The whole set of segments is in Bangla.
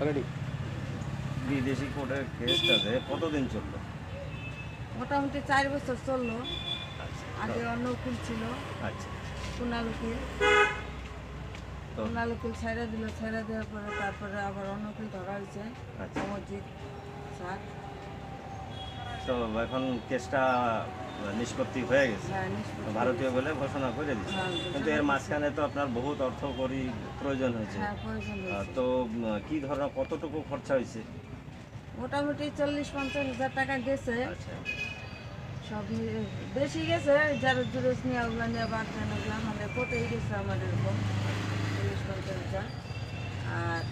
রেডি। বিদেশি কোর্টের কেসটাতে কতদিন চললো? মোটামুটি 4 বছর চললো। আচ্ছা আগে অন্য উকিল ছিল, আচ্ছা কুনাল উকিল। তো কুনাল উকিল ছেড়ে দিল, ছেড়ে দেওয়ার পরে তারপরে আবার অন্য উকিল ধরা হয়েছে, আচ্ছা মসজিদ স্যার। তো এখন কেসটা নিষ্পত্তি হয়ে গেছে, হ্যাঁ, নিষ্পত্তি ভারতীয় বলে ঘোষণা করে দিচ্ছে। হ্যাঁ, কিন্তু এর মাঝখানে তো আপনার বহুত অর্থ করি প্রয়োজন হয়েছে। হ্যাঁ, প্রয়োজন হয়েছে। তো কি ধরনের কতটুকু খরচা হয়েছে? মোটামুটি 40-50 হাজার টাকা গেছে। আচ্ছা সব বেশি গেছে, যারা জুরেস নিয়ে ওগুলো নিয়ে বাড়তেন ওগুলো মানে কোটেই গেছে আমার এরকম 40-50 হাজার। আর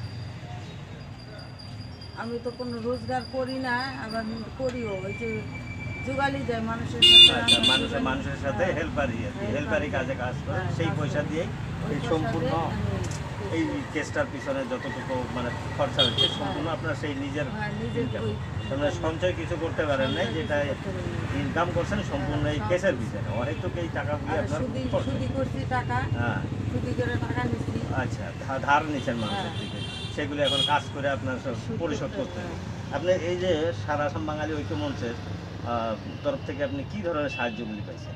আমি তো কোনো রোজগার করি না, আবার করিও ওই যে জোগালি যায় মানুষের সাথে। আচ্ছা আমরা মানুষের জোগালি- মানুষের সাথে হ্যাঁ, হেল্পারি আর কি, হেল্পারি কাজে কাজ করে হ্যাঁ, সেই কাজ পয়সা করে। দিয়েই ওই এই পয়সা সম্পূর্ণ দিয়ে আমি এই কেসটার পিছনে যতটুকু মানে খরচা হচ্ছে সম্পূর্ণ আপনার সেই নিজের হ্যাঁ, নিজের income। ওই আপনার সঞ্চয় কিছু করতে পারেন নাই, সঞ্চয় যেটা কিছু করতে পারি নাই। ইনকাম করছেন সম্পূর্ণ এই সব কেসের কিছু। পিছনে অহেতুক এই টাকাগুলি আর আপনার সুদি খরচ। সুদি করছি টাকা, হ্যাঁ সুদি করে টাকা নিচ্ছি। আচ্ছা ধার নিচ্ছেন মানুষের হ্যাঁ। থেকে, সেগুলি এখন কাজ করে আপনার সব সুদ পরিশোধ করতে করতে হবে। হবে। আপনি এই যে সারা আসাম বাঙালি ঐক্য মঞ্চের তরফ থেকে আপনি কি ধরনের সাহায্যগুলি পাইছেন?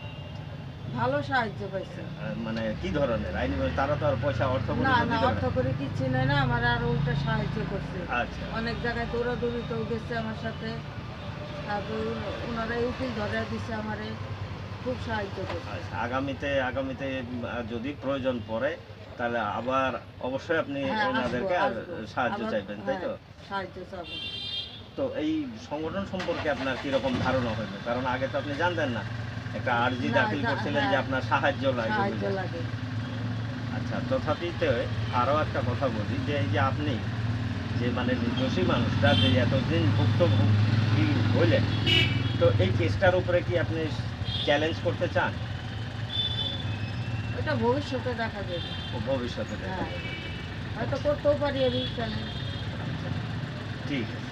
ভালো সাহায্য পাইছে। মানে কি ধরনের আইনি তারা তো আর পয়সা অর্থ করে না না, দিতে পারে অর্থ না। করে কিচ্ছু নেয় না, আমার আরো উল্টা সাহায্য করছে। আচ্ছা অনেক জায়গায় দৌড়াদৌড়িতেও গেছে আমার সাথে। তারপর ওনারাই উকিল ধরে দিচ্ছে আমারে, খুব সাহায্য করছে। আচ্ছা আগামীতে যদি প্রয়োজন পড়ে তাহলে আবার অবশ্যই আপনি হ্যাঁ, আসবো, ওনাদেরকে আসবো। সাহায্য আবার- চাইবেন, তাই তো? হ্যাঁ, সাহায্য চাবো। তো এই সংগঠন সম্পর্কে আপনার কিরকম ধারণা হইবে? কারণ আগে তো আপনি জানতেন না, একটা আর্জি না, দাখিল করছিলেন যে হ্যাঁ। আপনার সাহায্য লাগবে সাহায্য বলে। লাগে। আচ্ছা তথাপিতে আরও একটা কথা বলি যে এই যে আপনি যে মানে নির্দোষী মানুষটা যে এতদিন ভুক্তভোগী হইলেন, তো এই কেসটার উপরে কি আপনি চ্যালেঞ্জ করতে চান? ওটা ভবিষ্যতে দেখা যাবে। ভবিষ্যতে দেখা হ্যাঁ। যাবে। হয়তো করতেও পারি আমি চ্যালেঞ্জ। ঠিক আছে।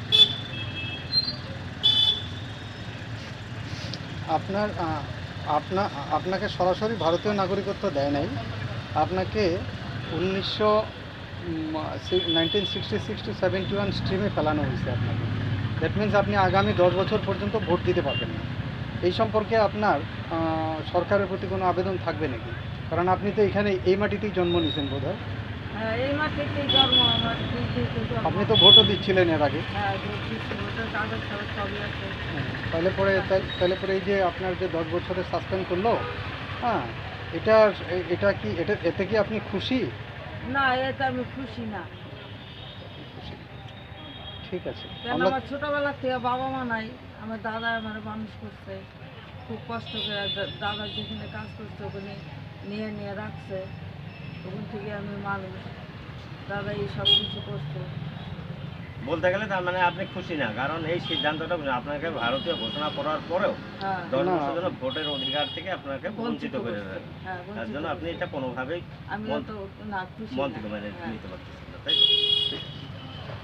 আপনার আপনাকে সরাসরি ভারতীয় নাগরিকত্ব দেয় নাই। আপনাকে 1966 টু 71 স্ট্রিমে ফেলানো হয়েছে আপনাকে। দ্যাট মিনস আপনি আগামী 10 বছর পর্যন্ত ভোট দিতে পারবেন না। এই সম্পর্কে আপনার সরকারের প্রতি কোনো আবেদন থাকবে নাকি? কারণ আপনি তো এখানে এই মাটিতেই জন্ম নিয়েছেন বোধহয়। হ্যাঁ, এই মাটিতেই জন্ম আমার, দিল্লিতে জন্ম। আপনি তো ভোটও দিচ্ছিলেন এর আগে। হ্যাঁ, দিচ্ছি, ওটার কাগজ টাগজ সবই আছে। তাহলে পরে এই যে আপনার যে 10 বছরের সাসপেন্ড করলো, হ্যাঁ, এতে কি আপনি খুশি? না, এতে আমি খুশি না। খুশি। ঠিক আছে। কেন, আমার ছোটবেলা থেকে বাবা মা নাই, আমার দাদা আমার মানুষ করছে খুব কষ্ট করে। দাদা যেখানে কাজ করছে ওখানে নিয়ে নিয়ে রাখছে, ওখান থেকে আমি মানুষ। দাদা এই সব কিছু করছে। বলতে গেলে তার মানে আপনি খুশি না, কারণ এই সিদ্ধান্তটা আপনাকে ভারতীয় ঘোষণা করার পরেও হ্যাঁ, 10 না। বছর জন্য ভোটের অধিকার থেকে আপনাকে বঞ্চিত করে করছে। দেয়। হ্যাঁ, তার বঞ্চিত জন্য আপনি করছে। এটা কোনোভাবেই আমিও তো না খুশি মন না। থেকে মানে হ্যাঁ। নিতে পারতেছেন না, তাই তো?